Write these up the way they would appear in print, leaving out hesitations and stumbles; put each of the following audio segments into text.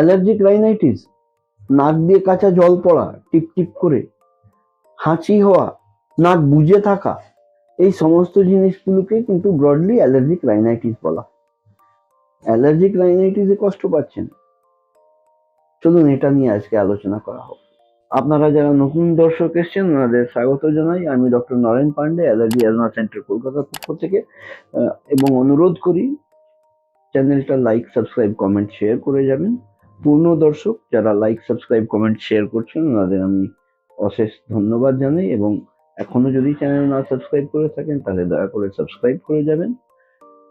Allergic rhinitis, নাক দিয়ে কাঁচা জল পড়া, টিপ টিপ করে হাঁচি হওয়া, নাক বুজে থাকা, এই সমস্ত জিনিসগুলোকে কিন্তু ব্রডলি অ্যালার্জিক রাইনাইটিস বলা। অ্যালার্জিক রাইনাইটিসে কষ্ট পাচ্ছেন, চলুন এটা নিয়ে আজকে আলোচনা করা হোক। আপনারা যারা নতুন দর্শক এসছেন ওনাদের স্বাগত জানাই। আমি doctor Naren Pandey, allergy asthma centre কলকাতার পক্ষ থেকে, এবং অনুরোধ করি চ্যানেলটা লাইক, সাবস্ক্রাইব, কমেন্ট, শেয়ার করে যাবেন। পূর্ণ দর্শক যারা লাইক, সাবস্ক্রাইব, কমেন্ট, শেয়ার করছেন ওনাদের আমি অশেষ ধন্যবাদ জানাই, এবং এখনো যদি চ্যানেল না সাবস্ক্রাইব করে থাকেন তাহলে দয়া করে সাবস্ক্রাইব করে যাবেন।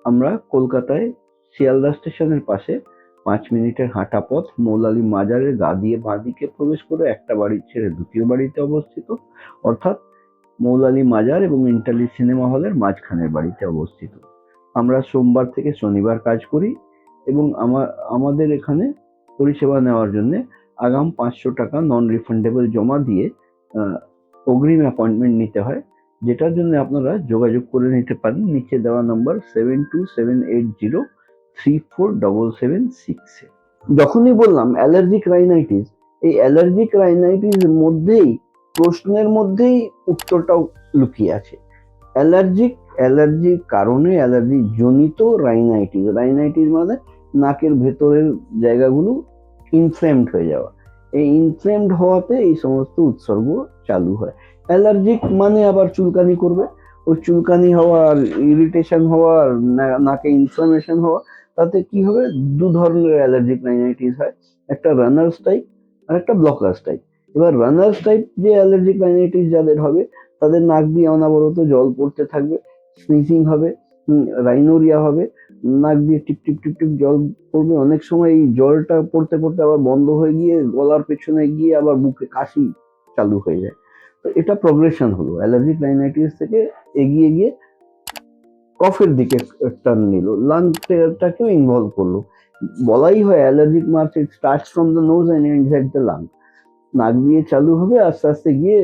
আমরা কলকাতায় শিয়ালদা স্টেশনের পাশে 5 মিনিটের হাঁটা পথ, মৌলালী মাজারের গা দিয়ে বাঁ দিকে প্রবেশ করে একটা বাড়ি ছেড়ে দ্বিতীয় বাড়িতে অবস্থিত, অর্থাৎ মৌলালী মাজার এবং ইন্টালি সিনেমা হলের মাঝখানের বাড়িতে অবস্থিত। আমরা সোমবার থেকে শনিবার কাজ করি, এবং আমাদের এখানে পরিষেবা নেওয়ার জন্য আগাম 500 টাকা নন রিফান্ডেবল জমা দিয়ে অগ্রিম অ্যাপয়েন্টমেন্ট নিতে হয়, যেটার জন্য আপনারা যোগাযোগ করে নিতে পারেন নিচে দেওয়া নাম্বার 7278034776-এ। যখনই বললাম অ্যালার্জিক রাইনাইটিস, এই অ্যালার্জিক রাইনাইটিস মধ্যেই প্রশ্নের মধ্যেই উত্তরটাও লুকিয়ে আছে। অ্যালার্জির কারণে, অ্যালার্জি জনিত রাইনাইটিস, রাইনাইটিস মানে নাকের ভেতরের জায়গাগুলো ইনফ্লেমড হয়ে যাওয়া। এই ইনফ্লেমড হওয়াতে এই সমস্ত উৎসর্গ চালু হয়। অ্যালার্জিক মানে আবার চুলকানি করবে, ওই চুলকানি হওয়া, ইরিটেশন হওয়া, নাকে ইনফ্লামেশন হওয়া, তাতে কি হবে, দু ধরনের অ্যালার্জিক রাইনাইটিস হয়, একটা রানার্স টাইপ আর একটা ব্লকার্স টাইপ। এবার রানার্স টাইপ যে অ্যালার্জিক রাইনাইটিস যাদের হবে, তাদের নাক দিয়ে অনবরত জল পড়তে থাকবে, স্নিজিং হবে, রাইনোরিয়া হবে, নাক দিয়ে টিপ টিপ টিপ টিপ জল পড়বে। অনেক সময় এই জলটা পড়তে পড়তে আবার বন্ধ হয়ে গিয়ে গলার পেছনে গিয়ে আবার বুকে কাশি চালু হয়ে যায়। তো এটা প্রগ্রেশন হলো, অ্যালার্জিক রাইনাইটিস থেকে এগিয়ে গিয়ে কফের দিকে টার্ন নিল, লাংটাকেও ইনভলভ করলো। বলাই হয় allergic march it starts from the nose and ends at the lung. নাক দিয়ে চালু হবে, আস্তে আস্তে গিয়ে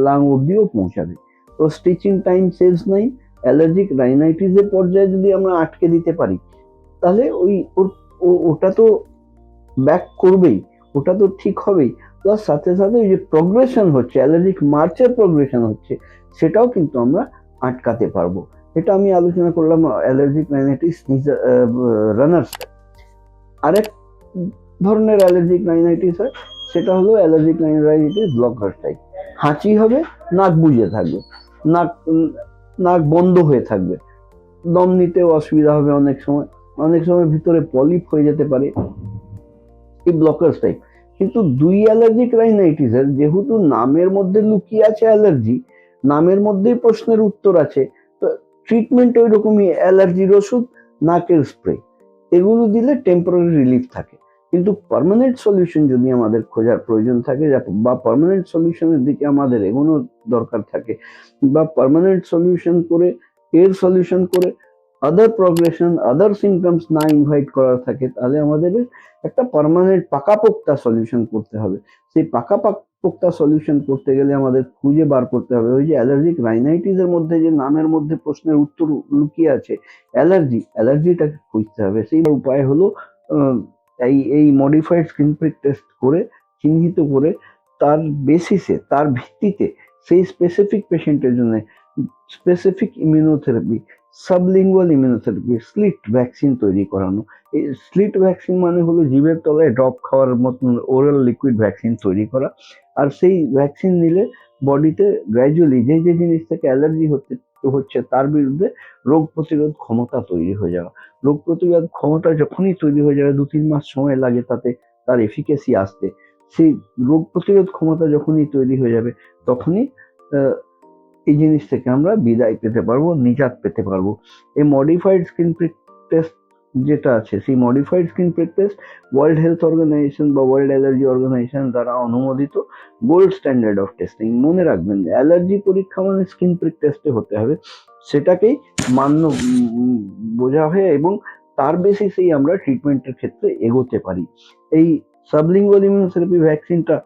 লাং অব্দিও পৌঁছাবে। তো স্টিচিং টাইম সেভস নাই। অ্যালার্জিক রাইনাইটিসের পর্যায়ে যদি আমরা আটকে দিতে পারি, তাহলে ওটা তো ব্যাক করবেই, ওটা তো ঠিক হবেই, প্লাস সাথে সাথে ওই যে প্রগ্রেশন হচ্ছে, অ্যালার্জিক মার্চের প্রগ্রেশন হচ্ছে, সেটাও কিন্তু আমরা আটকাতে পারবো। এটা আমি আলোচনা করলাম অ্যালার্জিক রাইনাইটিস রানার্স। আরেক ধরনের অ্যালার্জিক রাইনাইটিস হয়, সেটা হলো অ্যালার্জিক রাইনাইটিস ব্লকার টাইপ। হাঁচি হবে, নাক বুজে থাকবে, নাক বন্ধ হয়ে থাকবে, দম নিতেও অসুবিধা হবে, অনেক সময় ভিতরে পলিপ হয়ে যেতে পারে, এই ব্লকার্স টাইপ। কিন্তু দুই অ্যালার্জিক রাইনাইটিসের যেহেতু নামের মধ্যে লুকিয়ে আছে অ্যালার্জি, নামের মধ্যেই প্রশ্নের উত্তর আছে, তো ট্রিটমেন্ট ওই রকমই, অ্যালার্জির ওষুধ, নাকের স্প্রে, এগুলো দিলে টেম্পোরারি রিলিফ থাকে। কিন্তু পার্মানেন্ট সলিউশন যদি আমাদের খোঁজার প্রয়োজন থাকে, বা পার্মানেন্ট সলিউশনের দিকে আমাদের এগোনোর দরকার থাকে, বা পার্মানেন্ট সলিউশন করে আদার প্রগ্রেশন, আদার সিমটমস না ইনভাইট করার থাকে, তাহলে আমাদের একটা পার্মানেন্ট পাকাপোক্তা সলিউশন করতে হবে। সেই পাকাপোক্তা সলিউশন করতে গেলে আমাদের খুঁজে বার করতে হবে ওই যে অ্যালার্জিক রাইনাইটিসের মধ্যে যে নামের মধ্যে প্রশ্নের উত্তর লুকিয়ে আছে, অ্যালার্জিটাকে খুঁজতে হবে। সেই উপায় হলো এই মডিফাইড স্কিন প্রিক টেস্ট করে, চিহ্নিত করে, তার বেসিসে, তার ভিত্তিতে সেই স্পেসিফিক পেশেন্টের জন্য specific immunotherapy, sublingual immunotherapy, slit vaccine তৈরি করানো। এই স্লিট ভ্যাকসিন মানে হলো জিভের তলায় ড্রপ খাওয়ার মতন ওরাল লিকুইড ভ্যাকসিন তৈরি করা, আর সেই ভ্যাকসিন নিলে বডিতে গ্র্যাজুয়ালি যে জিনিস থেকে অ্যালার্জি হচ্ছে তার বিরুদ্ধে রোগ প্রতিরোধ ক্ষমতা তৈরি হয়ে যাওয়া। রোগ প্রতিরোধ ক্ষমতা যখনই তৈরি হয়ে যাবে, 2-3 মাস সময় লাগে তাতে তার এফিকেসি আসতে। সেই রোগ প্রতিরোধ ক্ষমতা যখনই তৈরি হয়ে যাবে, তখনই এই জিনিস থেকে আমরা বিদায় পেতে পারবো, নিজাত পেতে পারবো। এই মডিফাইড স্কিন প্রিক টেস্ট যেটা আছে, সেই modified skin prick test World Health Organization বা ওয়ার্ল্ড অ্যালার্জি অর্গানাইজেশন দ্বারা অনুমোদিত গোল্ড স্ট্যান্ডার্ড অফ টেস্টিং। মনে রাখবেন, অ্যালার্জি পরীক্ষা মানে স্কিন প্রিক টেস্টে হতে হবে, সেটাকেই মান্য বোঝা হয়, এবং তার বেসিসেই আমরা ট্রিটমেন্টের ক্ষেত্রে এগোতে পারি। এই সাবলিঙ্গুয়াল ইমিউনোথেরাপি ভ্যাকসিনটা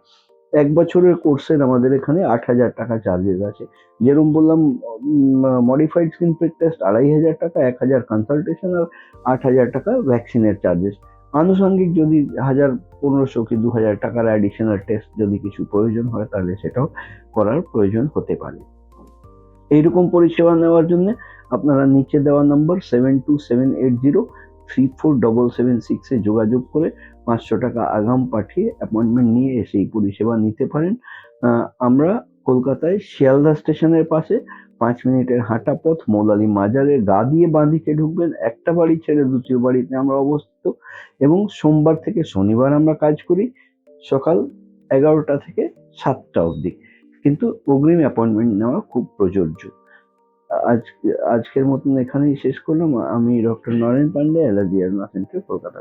1 বছরের কোর্সের আমাদের এখানে 8,000 টাকা চার্জেস আছে। যেরকম বললাম, মডিফাইড স্কিন প্রিক টেস্ট 2,500 টাকা, 1,000 কনসালটেশন, আর 8,000 টাকা ভ্যাকসিনের চার্জেস। আনুষঙ্গিক যদি 1,000, 1,500 কি 2,000 টাকার অ্যাডিশনাল টেস্ট যদি কিছু প্রয়োজন হয় তাহলে সেটাও করার প্রয়োজন হতে পারে। এইরকম পরিষেবা নেওয়ার জন্য আপনারা নিচে দেওয়া নম্বর 7278034776 যোগাযোগ করে 500 টাকা আগাম পাঠিয়ে অ্যাপয়েন্টমেন্ট নিয়ে এসে এই পরিষেবা নিতে পারেন। আমরা কলকাতায় শিয়ালদা স্টেশনের পাশে 5 মিনিটের হাঁটা পথ, মৌলালী মাজারের গা দিয়ে বাঁ দিকে ঢুকবেন, একটা বাড়ি ছেড়ে দ্বিতীয় বাড়িতে আমরা অবস্থিত, এবং সোমবার থেকে শনিবার আমরা কাজ করি সকাল 11টা থেকে 7টা অবধি, কিন্তু অগ্রিম অ্যাপয়েন্টমেন্ট নেওয়া খুব প্রযোজ্য। আজকের মতন এখানেই শেষ করলাম। আমি doctor Naren Pandey, allergy and centre, Kolkata.